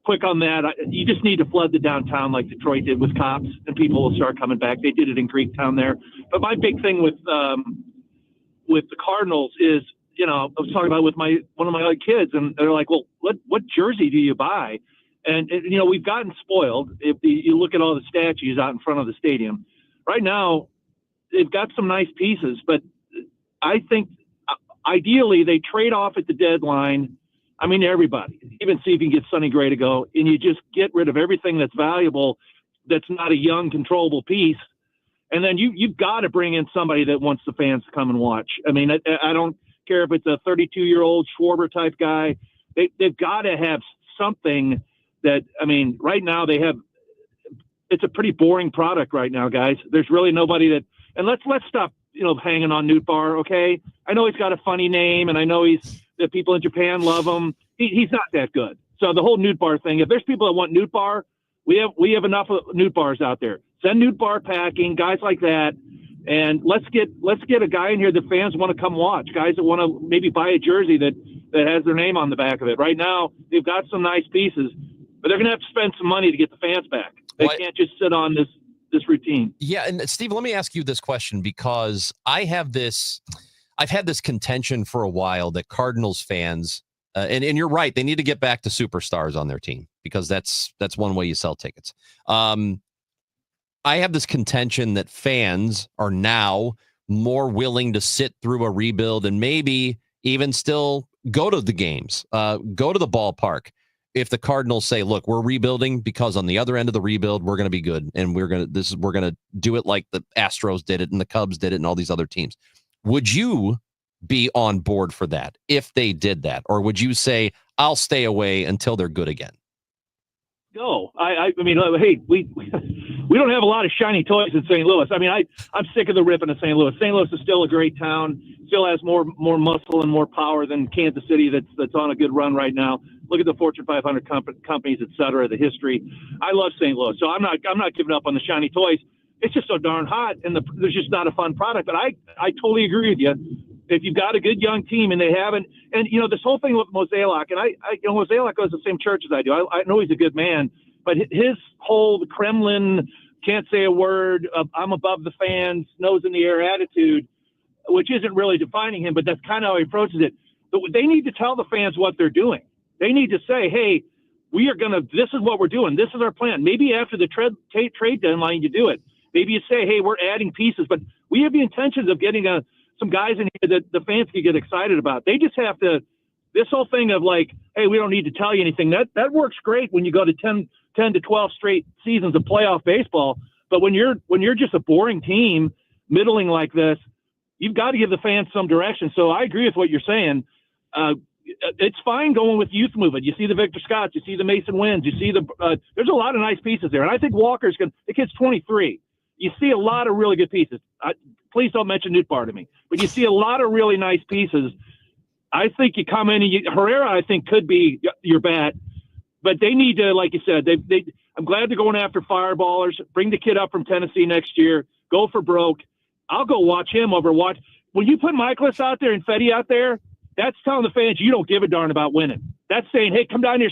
quick on that, you just need to flood the downtown like Detroit did with cops, and people will start coming back. They did it in Greektown there. But my big thing with the Cardinals is, I was talking about it with one of my other kids, and they're like, well, what jersey do you buy? And we've gotten spoiled. If you look at all the statues out in front of the stadium right now, they've got some nice pieces, but I think ideally they trade off at the deadline. I mean, everybody, even see if you can get Sonny Gray to go, and you just get rid of everything that's valuable, that's not a young, controllable piece. And then you've got to bring in somebody that wants the fans to come and watch. I mean, I don't care if it's a 32-year-old Schwarber type guy. They've got to have something that, right now it's a pretty boring product right now, guys. There's really nobody that, and let's stop, hanging on Nootbaar. Okay. I know he's got a funny name, and I know that people in Japan love him. He's not that good. So the whole Nootbaar thing, if there's people that want Nootbaar, we have enough of Nootbaars out there. Send Nootbaar packing, guys like that. And let's get a guy in here that fans want to come watch, guys that want to maybe buy a jersey that has their name on the back of it. Right now, they've got some nice pieces, but they're going to have to spend some money to get the fans back. They can't just sit on this routine. Yeah, and Steve, let me ask you this question, because I've had this contention for a while that Cardinals fans, and you're right, they need to get back to superstars on their team, because that's one way you sell tickets. I have this contention that fans are now more willing to sit through a rebuild and maybe even still go to the games, go to the ballpark. If the Cardinals say, look, we're rebuilding because on the other end of the rebuild, we're going to be good. And we're going to do it like the Astros did it and the Cubs did it and all these other teams. Would you be on board for that if they did that? Or would you say, I'll stay away until they're good again? No, I mean, hey, we don't have a lot of shiny toys in St. Louis. I mean, I'm sick of the ripping of St. Louis. St. Louis is still a great town, still has more muscle and more power than Kansas City that's on a good run right now. Look at the Fortune 500 companies, et cetera, the history. I love St. Louis, so I'm not giving up on the shiny toys. It's just so darn hot, and there's just not a fun product. But I totally agree with you. If you've got a good young team and they haven't, and this whole thing with Mozeliak, and Mozeliak goes to the same church as I do. I know he's a good man, but his whole Kremlin, can't say a word, I'm above the fans, nose in the air attitude, which isn't really defining him, but that's kind of how he approaches it. But they need to tell the fans what they're doing. They need to say, hey, this is what we're doing. This is our plan. Maybe after the trade deadline, you do it. Maybe you say, hey, we're adding pieces, but we have the intentions of getting some guys in here that the fans can get excited about. They just have to, this whole thing of like, hey, we don't need to tell you anything. That works great when you go to 10 to 12 straight seasons of playoff baseball. But when you're just a boring team, middling like this, you've got to give the fans some direction. So I agree with what you're saying. It's fine going with youth movement. You see the Victor Scotts, you see the Mason Wins, you see there's a lot of nice pieces there. And I think Walker's the kid's 23. You see a lot of really good pieces. Please don't mention Nootbaar to me, but you see a lot of really nice pieces. I think you come in and Herrera, I think, could be your bat, but they need to, like you said, I'm glad they're going after fireballers. Bring the kid up from Tennessee next year. Go for broke. I'll go watch him when you put Michaelis out there and Fetty out there. That's telling the fans you don't give a darn about winning. That's saying, hey, come down here,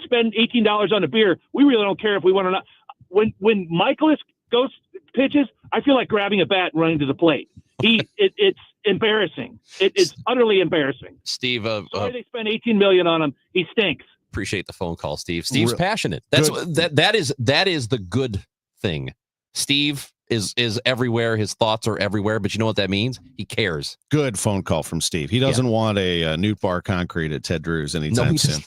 spend $18 on a beer. We really don't care if we win or not. When Michaelis goes pitches, I feel like grabbing a bat and running to the plate. It's embarrassing. It's utterly embarrassing. Steve, they spend $18 million on him. He stinks. Appreciate the phone call, Steve. Steve's passionate. That is the good thing. Steve is everywhere. His thoughts are everywhere, but you know what that means? He cares. Good phone call from Steve. He doesn't want a Nootbaar concrete at Ted Drew's anytime soon.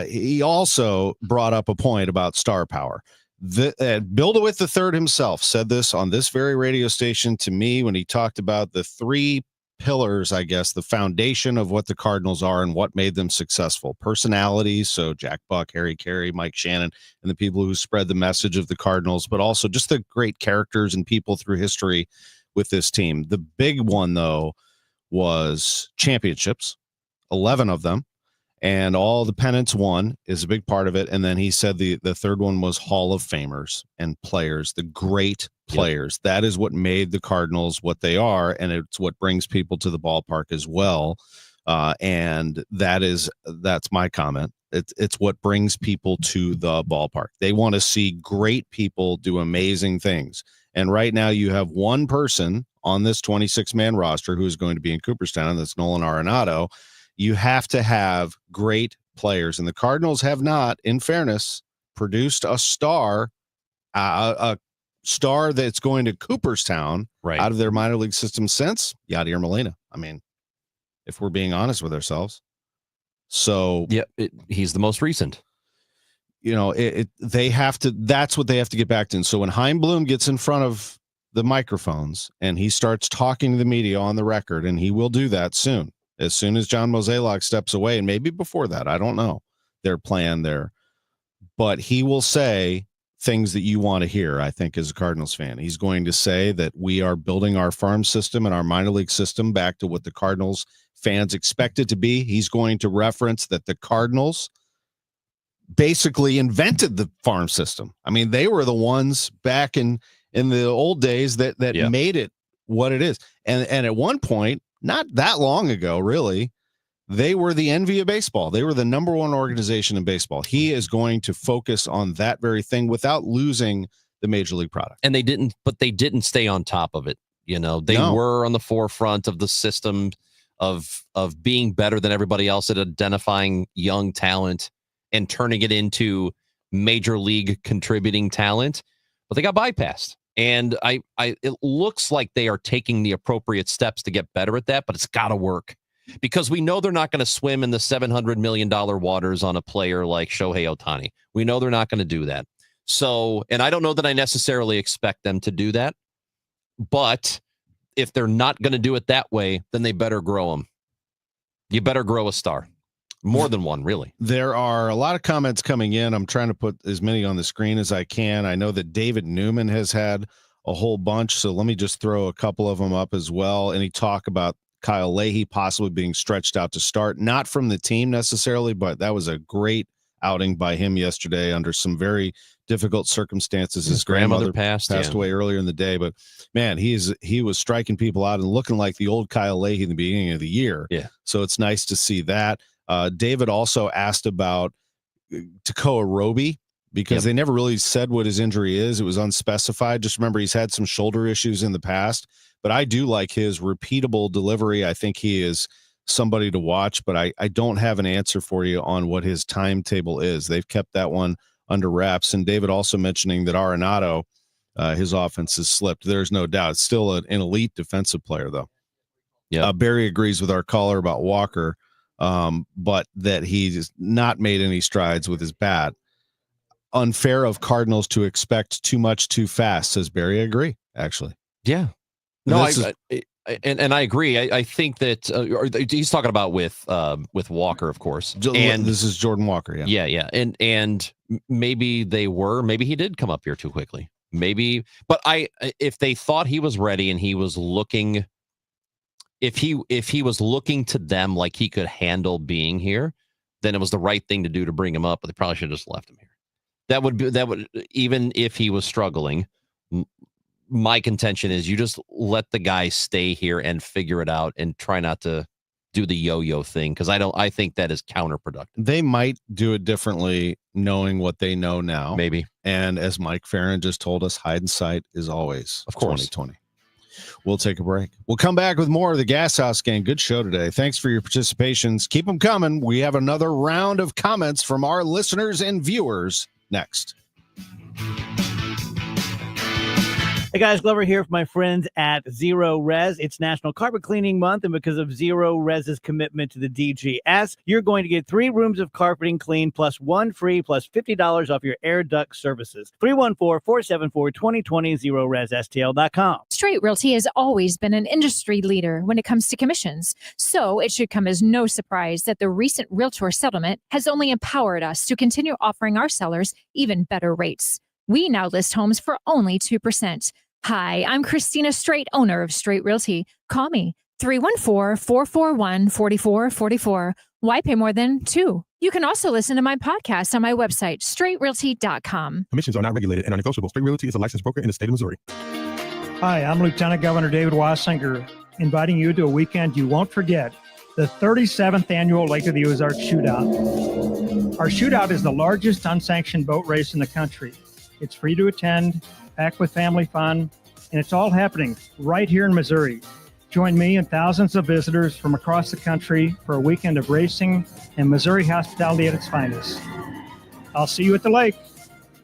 He also brought up a point about star power. Bill DeWitt III himself said this on this very radio station to me when he talked about the three pillars, I guess, the foundation of what the Cardinals are and what made them successful. Personalities, so Jack Buck, Harry Carey, Mike Shannon, and the people who spread the message of the Cardinals, but also just the great characters and people through history with this team. The big one, though, was championships, 11 of them, and all the pennants won is a big part of it. And then he said the third one was Hall of Famers and players, the great players. That is what made the Cardinals what they are, and it's what brings people to the ballpark as well. And that's my comment. It's what brings people to the ballpark. They want to see great people do amazing things. And right now you have one person on this 26-man roster who is going to be in Cooperstown, and that's Nolan Arenado. You have to have great players, and the Cardinals have not, in fairness, produced a star that's going to Cooperstown out of their minor league system since Yadier Molina. I mean, if we're being honest with ourselves. So he's the most recent. They have to. That's what they have to get back to. And so when Chaim Bloom gets in front of the microphones and he starts talking to the media on the record, and he will do that soon. As soon as John Mozeliak steps away, and maybe before that, I don't know their plan there, but he will say things that you want to hear, I think, as a Cardinals fan. He's going to say that we are building our farm system and our minor league system back to what the Cardinals fans expect it to be. He's going to reference that the Cardinals basically invented the farm system. I mean, they were the ones back in the old days that made it what it is. And at one point, not that long ago, really, they were the envy of baseball. They were the number one organization in baseball. He is going to focus on that very thing without losing the major league product. And they didn't stay on top of it. They were on the forefront of the system of being better than everybody else at identifying young talent and turning it into major league contributing talent, but they got bypassed. And it looks like they are taking the appropriate steps to get better at that, but it's got to work because we know they're not going to swim in the $700 million waters on a player like Shohei Ohtani. We know they're not going to do that. So, and I don't know that I necessarily expect them to do that, but if they're not going to do it that way, then they better grow them. You better grow a star. More than one, really. There are a lot of comments coming in. I'm trying to put as many on the screen as I can. I know that David Newman has had a whole bunch, so let me just throw a couple of them up as well. And he talked about Kyle Leahy possibly being stretched out to start, not from the team necessarily, but that was a great outing by him yesterday under some very difficult circumstances. His grandmother passed away earlier in the day, but man, he was striking people out and looking like the old Kyle Leahy in the beginning of the year. Yeah. So it's nice to see that. David also asked about Tekoa Roby because they never really said what his injury is. It was unspecified. Just remember he's had some shoulder issues in the past, but I do like his repeatable delivery. I think he is somebody to watch, but I don't have an answer for you on what his timetable is. They've kept that one under wraps. And David also mentioning that Arenado, his offense has slipped. There's no doubt. It's still an elite defensive player, though. Yeah. Barry agrees with our caller about Walker, but that he's not made any strides with his bat. Unfair of Cardinals to expect too much too fast, says Barry. I agree, actually. Yeah. No, and I agree. I think that he's talking about with Walker, of course. And this is Jordan Walker. Yeah. Yeah. And maybe maybe he did come up here too quickly. Maybe, but if they thought he was ready and he was looking, if he was looking to them like he could handle being here, then it was the right thing to do to bring him up, but they probably should have just left him here. That would, even if he was struggling, my contention is you just let the guy stay here and figure it out and try not to do the yo-yo thing, because I think that is counterproductive. They might do it differently knowing what they know now. Maybe. And as Mike Farron just told us, hindsight is always, of course, 2020. We'll take a break. We'll come back with more of the Gashouse Gang. Good show today. Thanks for your participations. Keep them coming. We have another round of comments from our listeners and viewers next. Hey guys, Glover here for my friends at Zero Res. It's National Carpet Cleaning Month, and because of Zero Res's commitment to the DGS, you're going to get 3 rooms of carpeting clean plus 1 free plus $50 off your air duct services. 314-474-2020, ZeroResSTL.com. Straight Realty has always been an industry leader when it comes to commissions, so it should come as no surprise that the recent Realtor settlement has only empowered us to continue offering our sellers even better rates. We now list homes for only 2%. Hi, I'm Christina Straight, owner of Straight Realty. Call me, 314-441-4444. Why pay more than 2? You can also listen to my podcast on my website, straightrealty.com. Commissions are not regulated and are negotiable. Straight Realty is a licensed broker in the state of Missouri. Hi, I'm Lieutenant Governor David Wassinger, inviting you to a weekend you won't forget, the 37th annual Lake of the Ozarks Shootout. Our shootout is the largest unsanctioned boat race in the country. It's free to attend, packed with family fun, and it's all happening right here in Missouri. Join me and thousands of visitors from across the country for a weekend of racing and Missouri hospitality at its finest. I'll see you at the lake.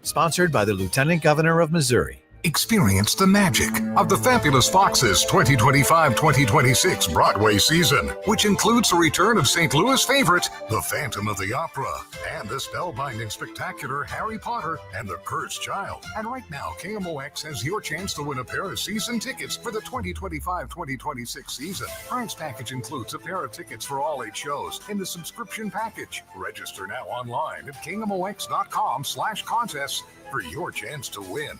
Sponsored by the Lieutenant Governor of Missouri. Experience the magic of the Fabulous Foxes 2025-2026 Broadway season, which includes the return of St. Louis favorite, The Phantom of the Opera, and the spellbinding spectacular Harry Potter and the Cursed Child. And right now, KMOX has your chance to win a pair of season tickets for the 2025-2026 season. Prize package includes a pair of tickets for all 8 shows in the subscription package. Register now online at KMOX.com/contests for your chance to win.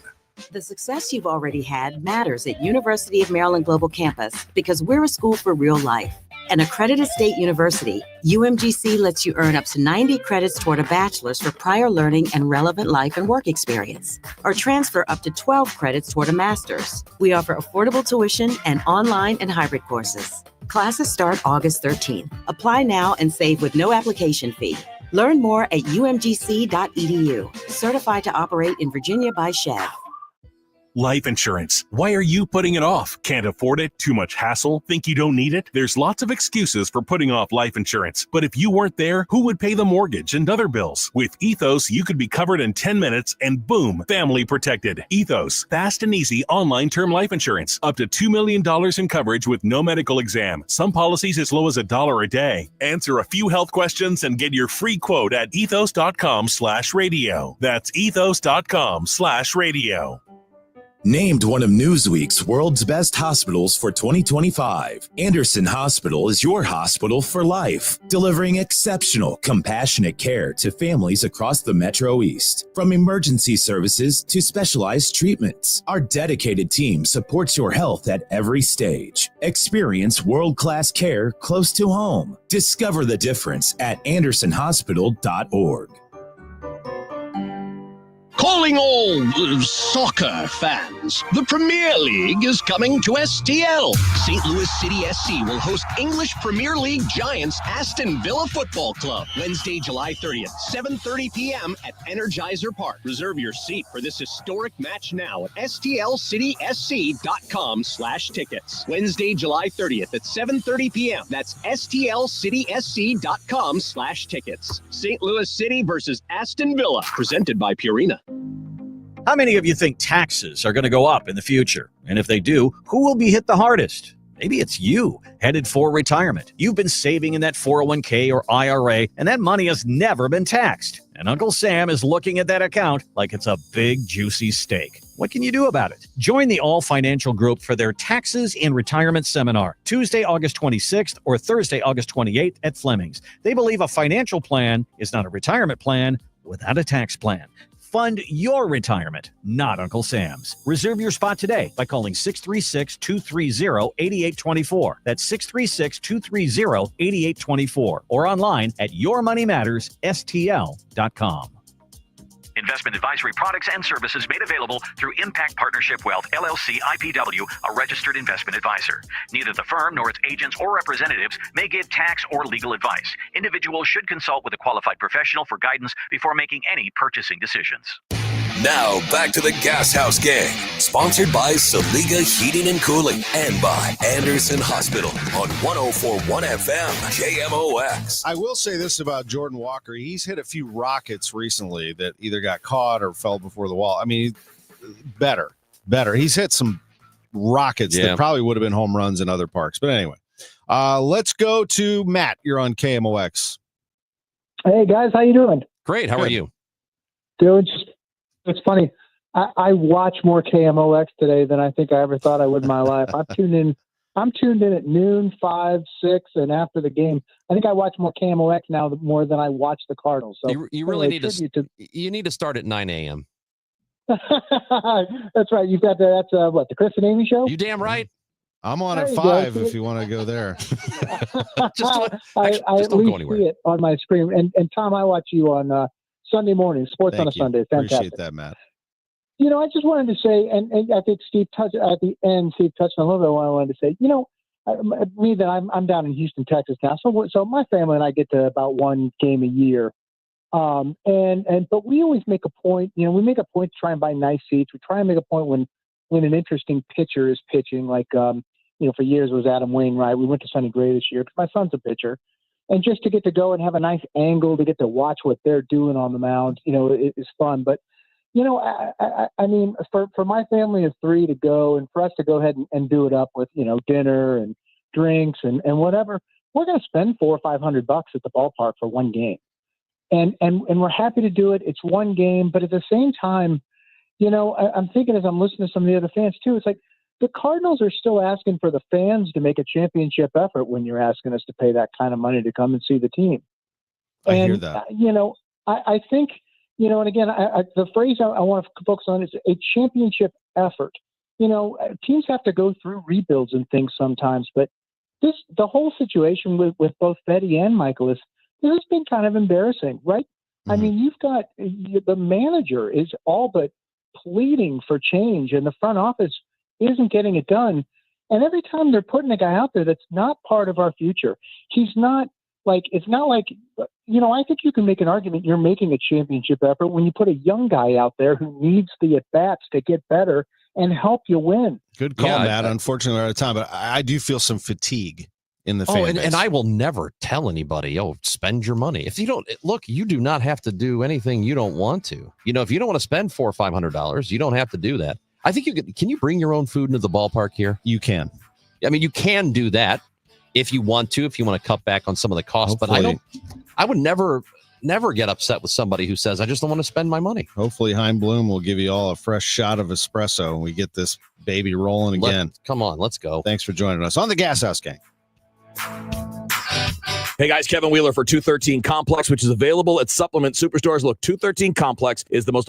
The success you've already had matters at University of Maryland Global Campus because we're a school for real life. An accredited state university, UMGC lets you earn up to 90 credits toward a bachelor's for prior learning and relevant life and work experience, or transfer up to 12 credits toward a master's. We offer affordable tuition and online and hybrid courses. Classes start August 13th. Apply now and save with no application fee. Learn more at umgc.edu. Certified to operate in Virginia by SHEV. Life insurance. Why are you putting it off? Can't afford it? Too much hassle? Think you don't need it? There's lots of excuses for putting off life insurance. But if you weren't there, who would pay the mortgage and other bills? With Ethos, you could be covered in 10 minutes and boom, family protected. Ethos, fast and easy online term life insurance. Up to $2 million in coverage with no medical exam. Some policies as low as $1 a day. Answer a few health questions and get your free quote at ethos.com/radio. That's ethos.com/radio. Named one of Newsweek's world's best hospitals for 2025, Anderson Hospital is your hospital for life, delivering exceptional, compassionate care to families across the Metro East. From emergency services to specialized treatments, our dedicated team supports your health at every stage. Experience world-class care close to home. Discover the difference at andersonhospital.org. Calling all soccer fans. fans, the Premier League is coming to STL. St. Louis City SC will host English Premier League giants Aston Villa Football Club Wednesday, July 30th, 7:30 p.m. at Energizer Park. Reserve your seat for this historic match now at stlcitysc.com/tickets. Wednesday, July 30th at 7:30 p.m. That's stlcitysc.com/tickets. St. Louis City versus Aston Villa, presented by Purina. How many of you think taxes are going to go up in the future? And if they do, who will be hit the hardest? Maybe it's you, headed for retirement. You've been saving in that 401k or IRA, and that money has never been taxed. And Uncle Sam is looking at that account like it's a big, juicy steak. What can you do about it? Join the All Financial Group for their Taxes in Retirement Seminar, Tuesday, August 26th or Thursday, August 28th at Fleming's. They believe a financial plan is not a retirement plan without a tax plan. Fund your retirement, not Uncle Sam's. Reserve your spot today by calling 636-230-8824. That's 636-230-8824 or online at yourmoneymattersstl.com. Investment advisory products and services made available through Impact Partnership Wealth, LLC, IPW, a registered investment advisor. Neither the firm nor its agents or representatives may give tax or legal advice. Individuals should consult with a qualified professional for guidance before making any purchasing decisions. Now, back to the Gashouse Gang, sponsored by Saliga Heating and Cooling and by Anderson Hospital on 104.1 FM KMOX. I will say this about Jordan Walker. He's hit a few rockets recently that either got caught or fell before the wall. I mean, better. He's hit some rockets that probably would have been home runs in other parks. But anyway, let's go to Matt. You're on KMOX. Hey, guys. How you doing? Great. How are you? Dude, it's funny. I watch more KMOX today than I think I ever thought I would in my life. I'm tuned in at noon, 5, 6, and after the game. I think I watch more KMOX now more than I watch the Cardinals. So you really need to start at 9 a.m. That's right. You've got that's the Chris and Amy show? You damn right. I'm on at 5 if you want to go there. I at least see it on my screen. And Tom, I watch you on Sunday morning, Sports on a Sunday. Fantastic. Appreciate that, Matt. You know, I just wanted to say, and I think Steve touched at the end. Steve touched on a little bit what I wanted to say. You know, I'm down in Houston, Texas now. So my family and I get to about one game a year, but we always make a point. You know, we make a point to try and buy nice seats. We try and make a point when an interesting pitcher is pitching. Like for years it was Adam Wainwright. We went to Sonny Gray this year because my son's a pitcher. And just to get to go and have a nice angle to get to watch what they're doing on the mound, it is fun. But, I mean, for my family of 3 to go and for us to go ahead and do it up with, dinner and drinks and whatever, we're going to spend $400 or $500 at the ballpark for one game. And we're happy to do it. It's one game. But at the same time, I'm thinking as I'm listening to some of the other fans too, it's like, the Cardinals are still asking for the fans to make a championship effort when you're asking us to pay that kind of money to come and see the team. I hear that. I think, and again, the phrase I want to focus on is a championship effort. Teams have to go through rebuilds and things sometimes, but the whole situation with both Fetty and Michael this has been kind of embarrassing, right? Mm-hmm. I mean, you've got the manager is all but pleading for change, and the front office isn't getting it done. And every time they're putting a guy out there that's not part of our future, it's not like, I think you can make an argument you're making a championship effort when you put a young guy out there who needs the at-bats to get better and help you win. Good call, Matt. Unfortunately, we're out of time, but I do feel some fatigue in the fan base. And I will never tell anybody, spend your money. If you don't, look, you do not have to do anything you don't want to. If you don't want to spend $400 or $500, you don't have to do that. I think can you bring your own food into the ballpark here? You can. I mean, you can do that if you want to cut back on some of the costs. Hopefully. But I would never get upset with somebody who says, I just don't want to spend my money. Hopefully Heim Bloom will give you all a fresh shot of espresso and we get this baby rolling again. Come on, let's go. Thanks for joining us on the Gashouse Gang. Hey guys, Kevin Wheeler for 213 Complex, which is available at supplement superstores. Look, 213 Complex is the most